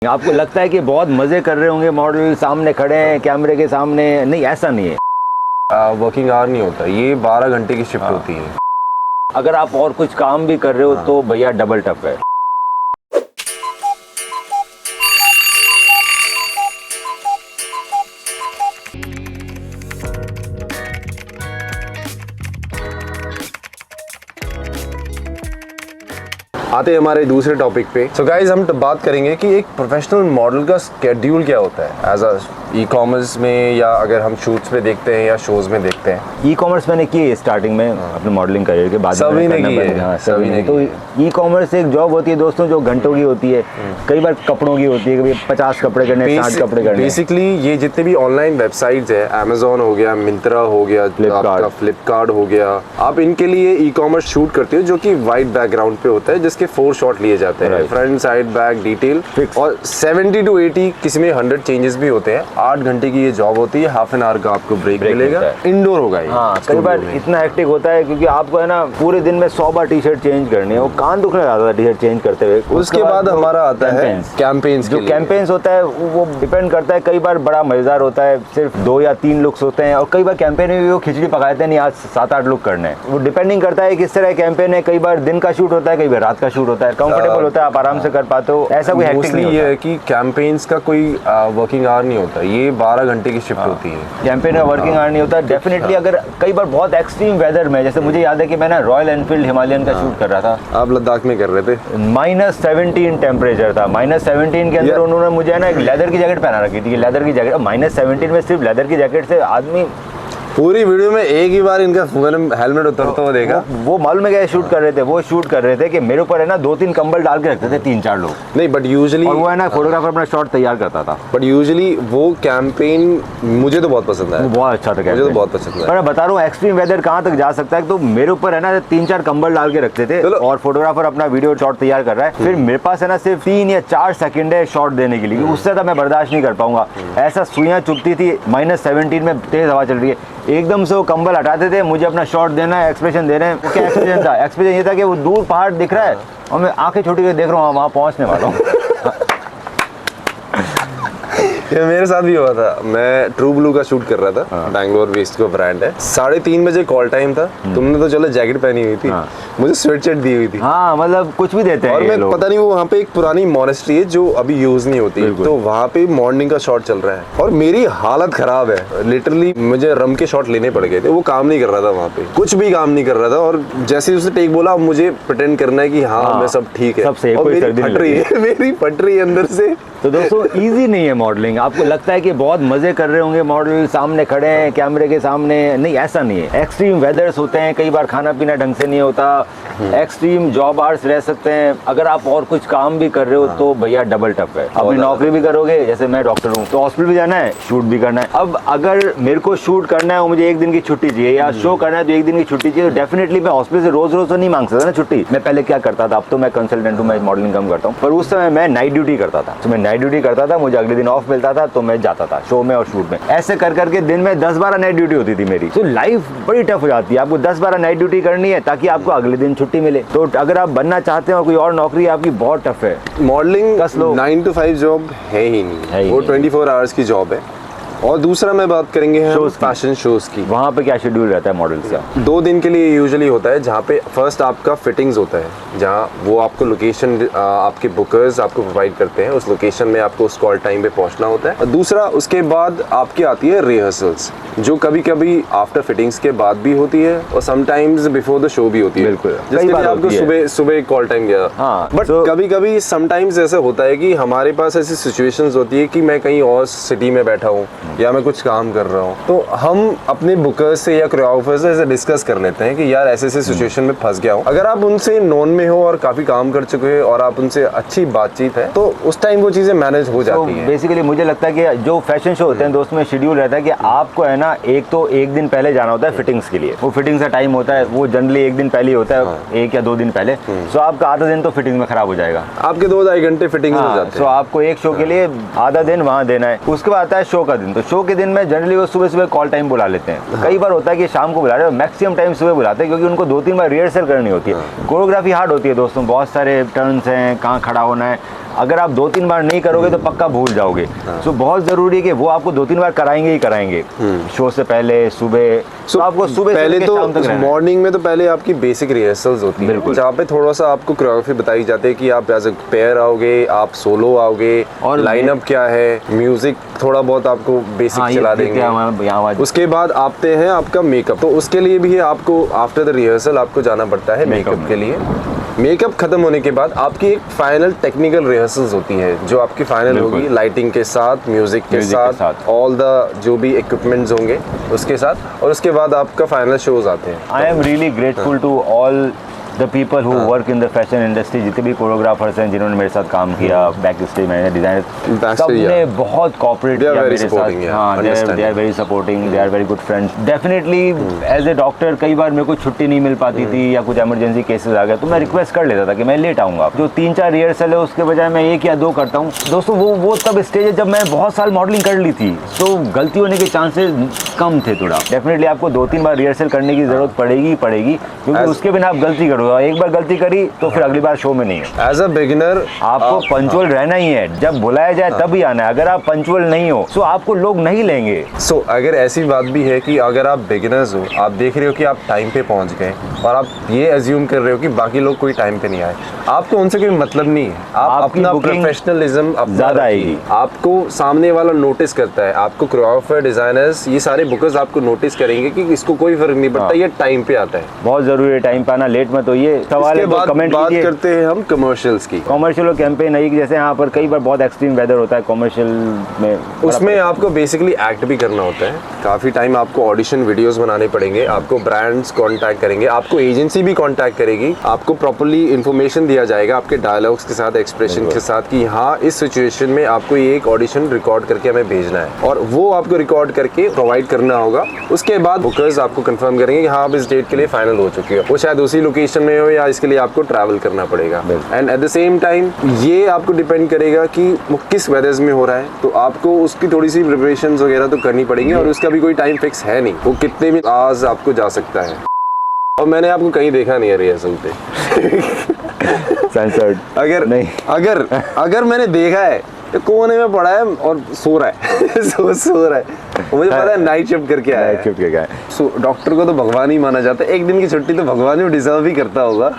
आपको लगता है कि बहुत मजे कर रहे होंगे, मॉडल सामने खड़े हैं कैमरे के सामने, नहीं ऐसा नहीं है। वर्किंग आवर नहीं होता, ये 12 घंटे की शिफ्ट होती है। अगर आप और कुछ काम भी कर रहे हो तो भैया डबल टफ है। आते हैं हमारे दूसरे टॉपिक पे। सो गाइज हम बात करेंगे कि एक प्रोफेशनल मॉडल का स्केड्यूल क्या होता है एज अ ई-कॉमर्स में, या अगर हम शूट्स पे देखते हैं या शोज में देखते हैं। ई-कॉमर्स मैंने की है स्टार्टिंग में अपने मॉडलिंग करियर के बाद। सभी ने की है, सभी ने। तो ई-कॉमर्स एक जॉब होती है दोस्तों जो घंटों की होती है, कई बार कपड़ों की होती है, कभी 50 कपड़े करने, 60 कपड़े करने। बेसिकली ये जितने भी ऑनलाइन वेबसाइट्स है, अमेजोन हो गया, मिंत्रा हो गया, फ्लिपकार्ट हो गया, आप इनके लिए ई-कॉमर्स शूट करते हो जो कि वाइट बैकग्राउंड पे होता है, जिसके 4 शॉट लिए जाते हैं, फ्रंट साइड बैक डिटेल, और 70 to 80 किसी में 100 चेंजेस भी होते हैं। 8 घंटे की ये जॉब होती है, हाफ एन आवर का आपको ब्रेक मिलेगा। इंडोर होगा ये। हाँ, कई बार इतना हेक्टिक होता है क्योंकि आपको है ना पूरे दिन में 100 बार टी शर्ट चेंज करनी है, वो कान दुखने लगता है टी शर्ट चेंज करते हुए। उसके बाद हमारा आता है कैंपेन्स। जो कैंपेन्स होता है वो डिपेंड करता है, कई बार बड़ा मजेदार होता है, सिर्फ 2 या 3 लुक्स होते हैं, और कई बार कैंपेन में भी वो खिचड़ी पकाते हैं, नहीं आज 7-8 लुक करने हैं। वो डिपेंडिंग करता है किस तरह कैंपेन है। कई बार दिन का शूट होता है, कई बार रात का शूट होता है, कंफर्टेबल होता है, आप आराम से कर पाते हो, ऐसा कोई हेक्टिक नहीं होता। ये है कि कैंपेन्स का कोई वर्किंग आवर नहीं होता, ये 12 घंटे की शिफ्ट होती है। कैंपेन का वर्किंग आवर नहीं होता डेफिनेटली। अगर कई बार बहुत एक्सट्रीम वेदर में, जैसे मुझे याद है कि मैं ना रॉयल एनफील्ड हिमालयन का शूट कर रहा था। आप लद्दाख में कर रहे थे, -17 टेम्परेचर था। -17 के अंदर उन्होंने मुझे ना एक लेदर की जैकेट पहना रखी थी। लेदर की जैकेट, -17 में सिर्फ लेदर की जैकेट से आदमी। पूरी वीडियो में एक ही बार इनका हेलमेट उतरता हुआ देखा। वो मालूम है क्या शूट कर रहे थे? वो शूट कर रहे थे कि मेरे ऊपर है ना 2-3 कंबल डाल के रखते थे 3-4 लोग। नहीं बट यूजुअली, और वो है ना फोटोग्राफर अपना शॉट तैयार करता था। बट यूजुअली वो कैंपेन मुझे तो बहुत पसंद है, वो बहुत अच्छा था, मुझे तो बहुत पसंद है। पर मैं बता रहा हूँ एक्सट्रीम वेदर कहाँ तक जा सकता है। तो मेरे ऊपर है ना 3-4 कंबल डाल के रखते थे, और फोटोग्राफर अपना वीडियो शॉट तैयार कर रहा है। फिर मेरे पास है ना सिर्फ 3 या 4 सेकंड है शॉट देने के लिए, उससे ज्यादा मैं बर्दाश्त नहीं कर पाऊंगा। ऐसा सुइयां चुभती थी, -17 में तेज हवा चल रही है, एकदम से वो कंबल हटाते थे, मुझे अपना शॉट देना है, एक्सप्रेशन देना है। क्या एक्सप्रेशन था? एक्सप्रेशन ये था कि वो दूर पहाड़ दिख रहा है और मैं आंखें छोटी करके देख रहा हूँ वहाँ पहुँचने वाला हूँ। ये मेरे साथ भी हुआ था। मैं ट्रू ब्लू का शूट कर रहा था, बैंगलोर बेस्ड का ब्रांड है। 3:30 बजे कॉल टाइम था। तुमने तो चलो जैकेट पहनी हुई थी, मुझे स्वेटशर्ट दी हुई थी। हाँ, मतलब कुछ भी देते हैं। और मैं पता नहीं, वो वहाँ पे एक पुरानी मॉनेस्ट्री है जो अभी यूज नहीं होती, तो वहाँ पे मॉर्निंग का शॉट चल रहा है और मेरी हालत खराब है। लिटरली मुझे रम के शॉट लेने पड़ गए थे। वो काम नहीं कर रहा था वहाँ पे, कुछ भी काम नहीं कर रहा था। और जैसे उसने टेक बोला, मुझे प्रिटेंड करना है कि हाँ मैं सब ठीक है, और मेरी फट रही है, मेरी फट रही है अंदर से। तो दोस्तों इजी नहीं है मॉडलिंग। आपको लगता है कि बहुत मजे कर रहे होंगे, मॉडल सामने खड़े हैं कैमरे के सामने, नहीं ऐसा नहीं है। एक्सट्रीम वेदर्स होते हैं, कई बार खाना पीना ढंग से नहीं होता, एक्सट्रीम जॉब आवर्स रह सकते हैं। अगर आप और कुछ काम भी कर रहे हो तो भैया डबल टफ है। अपनी नौकरी भी करोगे, जैसे मैं डॉक्टर हूँ तो हॉस्पिटल भी जाना है, शूट भी करना है। अब अगर मेरे को शूट करना है और मुझे 1 दिन की छुट्टी चाहिए, या शो करना है तो 1 दिन की छुट्टी चाहिए, तो डेफिनेटली मैं हॉस्पिटल से रोज तो नहीं मांग सकता ना छुट्टी। मैं पहले क्या करता था, अब तो मैं कंसल्टेंट हूँ, मैं मॉडलिंग कम करता हूँ, पर उस समय मैं नाइट ड्यूटी करता था। तो मैं नाइट ड्यूटी करता था, मुझे अगले दिन ऑफ मिलता था, तो मैं जाता था शो में और शूट में। ऐसे कर करके दिन में 10-12 नाइट ड्यूटी होती थी मेरी। तो लाइफ बड़ी टफ हो जाती है। आपको 10-12 नाइट ड्यूटी करनी है ताकि आपको अगले दिन छुट्टी मिले। तो अगर आप बनना चाहते हो कोई और नौकरी आपकी बहुत टफ है। मॉडलिंग 9 to 5 जॉब है ही नहीं, वो 24 आवर्स की जॉब है। और दूसरा मैं बात करेंगे फैशन शोज की। वहाँ पे क्या शेड्यूल रहता है मॉडल्स का? 2 दिन के लिए यूजुअली होता है, जहाँ पे फर्स्ट आपका फिटिंग्स होता है, जहाँ वो आपको लोकेशन आपके बुकर्स आपको प्रोवाइड करते हैं, उस लोकेशन में आपको उस कॉल टाइम पे पहुँचना होता है। और दूसरा उसके बाद आपकी आती है रिहर्सल्स, जो कभी कभी आफ्टर फिटिंग्स के बाद भी होती है और समटाइम्स बिफोर द शो भी होती है। बिल्कुल, जिसके लिए आपको सुबह कॉल टाइम गया। बट कभी कभी समटाइम्स ऐसा होता है कि हमारे पास ऐसी सिचुएशंस होती है कि मैं कहीं और सिटी में बैठा हूँ या मैं कुछ काम कर रहा हूँ, तो हम अपने बुकर्स से या कोरियोग्राफर से ऐसे डिस्कस कर लेते हैं कि यार ऐसे सिचुएशन में फंस गया हूँ। अगर आप उनसे नोन में हो और काफी काम कर चुके हो और आप उनसे अच्छी बातचीत है, तो उस टाइम वो चीजें मैनेज हो जाती हैं। बेसिकली मुझे लगता है कि जो फैशन शो होते हैं दोस्त में शेड्यूल रहता है कि आपको है ना एक दिन पहले जाना होता है फिटिंग्स के लिए। वो फिटिंग्स का टाइम होता है, वो जनरली 1 दिन पहले होता है, 1 या 2 दिन पहले। सो आपका आधा दिन तो फिटिंग में खराब हो जाएगा, आपके 2-2.5 घंटे फिटिंग हो जाते हैं। सो आपको एक शो के लिए आधा दिन वहाँ देना है। उसके बाद आता है शो का दिन। तो शो के दिन में जनरली वो सुबह कॉल टाइम बुला लेते हैं। कई बार होता है कि शाम को बुला रहे हैं, मैक्सिमम टाइम सुबह बुलाते हैं क्योंकि उनको 2-3 बार रिहर्सल करनी होती है। कोरियोग्राफी हार्ड होती है दोस्तों, बहुत सारे टर्न्स हैं, कहाँ खड़ा होना है। अगर आप 2-3 बार नहीं करोगे तो पक्का भूल जाओगे। तो बहुत ज़रूरी है कि वो आपको 2-3 बार कराएंगे ही कराएंगे, शो से पहले सुबह। तो आपको सुबह पहले से तो शाम तक रहना है। मॉर्निंग में तो पहले आपकी बेसिक रिहर्सल्स होती है, बिल्कुल। जहाँ पे थोड़ा सा आपको कोरियोग्राफी बताई जाती है कि आप एज अ पेयर आओगे, आप सोलो आओगे, और लाइनअप क्या है, म्यूजिक थोड़ा बहुत आपको बेसिक हाँ, चला ये देंगे। यहाँ उसके बाद आते हैं आपका मेकअप। तो उसके लिए भी है आपको आफ्टर द रिहर्सल आपको जाना पड़ता है मेकअप के लिए। मेकअप खत्म होने के बाद आपकी एक फाइनल टेक्निकल रिहर्सल्स होती है जो आपकी फाइनल होगी, लाइटिंग के साथ, म्यूजिक के साथ, ऑल द जो भी इक्विपमेंट्स होंगे उसके साथ, और उसके बाद आपका फाइनल शोज आते हैं। I am really grateful to all the people who work in the fashion industry, जितने भी कोरियोग्राफर्स हैं जिन्होंने मेरे साथ काम किया, बैक स्टेज मैनेजर, डिजाइनर, सबने बहुत कोऑपरेट किया मेरे साथ। हाँ, they are very supporting, they are very good friends. Definitely as a doctor कई बार मेरे को छुट्टी नहीं मिल पाती थी या कुछ इमरजेंसी केसेस आ गए तो मैं रिक्वेस्ट कर लेता था कि मैं लेट आऊँगा। जो 3-4 रिहर्सल है उसके बजाय मैं 1 या 2 करता हूँ। दोस्तों वो तब स्टेज है जब मैं बहुत साल मॉडलिंग कर ली थी, तो गलती होने के चांसेस कम थे थोड़ा। डेफिनेटली आपको 2-3 बार रिहर्सल करने की जरूरत पड़ेगी क्योंकि उसके बिना आप गलती करोगे। एक बार गलती करी तो फिर अगली बार शो में नहीं है। एज अ बिगिनर आपको पंचुअल रहना ही है, जब बुलाया जाए तभी आना है। अगर आप पंचुअल नहीं हो तो आपको लोग नहीं लेंगे। अगर ऐसी बात भी है कि अगर आप बिगिनर्स हो, आप देख रहे हो कि आप टाइम पे पहुंच गए और आप ये अज्यूम कर रहे हो कि बाकी लोग कोई टाइम पे नहीं आए, आपको उनसे कोई मतलब नहीं है। आप अपना प्रोफेशनलिज्म ज्यादा आएगी, आपको सामने वाला नोटिस करता है, आपको कोरियोग्राफर, डिजाइनर्स, ये सारे बुकर्स आपको नोटिस करेंगे कि इसको कोई फर्क नहीं पड़ता, ये टाइम पे आता है। बहुत जरूरी है टाइम पे आना, लेट में तो ये सवाल है। बात करते हैं हम कमर्शियल्स की। कमर्शियल और कैंपेन है, जैसे यहाँ पर कई बार बहुत एक्सट्रीम वेदर होता है कमर्शियल में, उसमें आपको बेसिकली एक्ट भी करना होता है। काफ़ी टाइम आपको ऑडिशन वीडियोस बनाने पड़ेंगे, आपको ब्रांड्स कांटेक्ट करेंगे, आपको एजेंसी भी कांटेक्ट करेगी, आपको प्रॉपर्ली इन्फॉर्मेशन दिया जाएगा आपके डायलॉग्स के साथ, एक्सप्रेशन के साथ कि हाँ इस सिचुएशन में आपको ये एक ऑडिशन रिकॉर्ड करके हमें भेजना है, और वो आपको रिकॉर्ड करके प्रोवाइड करना होगा। उसके बाद बुकर्स आपको कंफर्म करेंगे कि हाँ आप इस डेट के लिए फाइनल हो चुकी हो, वो शायद उसी लोकेशन में हो या इसके लिए आपको ट्रैवल करना पड़ेगा। And at the same time ये आपको डिपेंड करेगा कि वो किस वेदर्स में हो रहा है, तो आपको उसकी थोड़ी सी प्रिपरेशन वगैरह तो करनी पड़ेगी, और उसका भी कोई टाइम फिक्स है नहीं, वो कितने भी आज आपको जा सकता है। और मैंने आपको कहीं देखा नहीं है रिहर्सल पे सेंसर्ड अगर नहीं, अगर मैंने देखा है तो कोने में पड़ा है और सो रहा है सो रहा है। मुझे पता है नाइट शिफ्ट करके आया है। डॉक्टर को तो भगवान ही माना जाता है, एक दिन की छुट्टी तो भगवान ही डिजर्व ही करता होगा।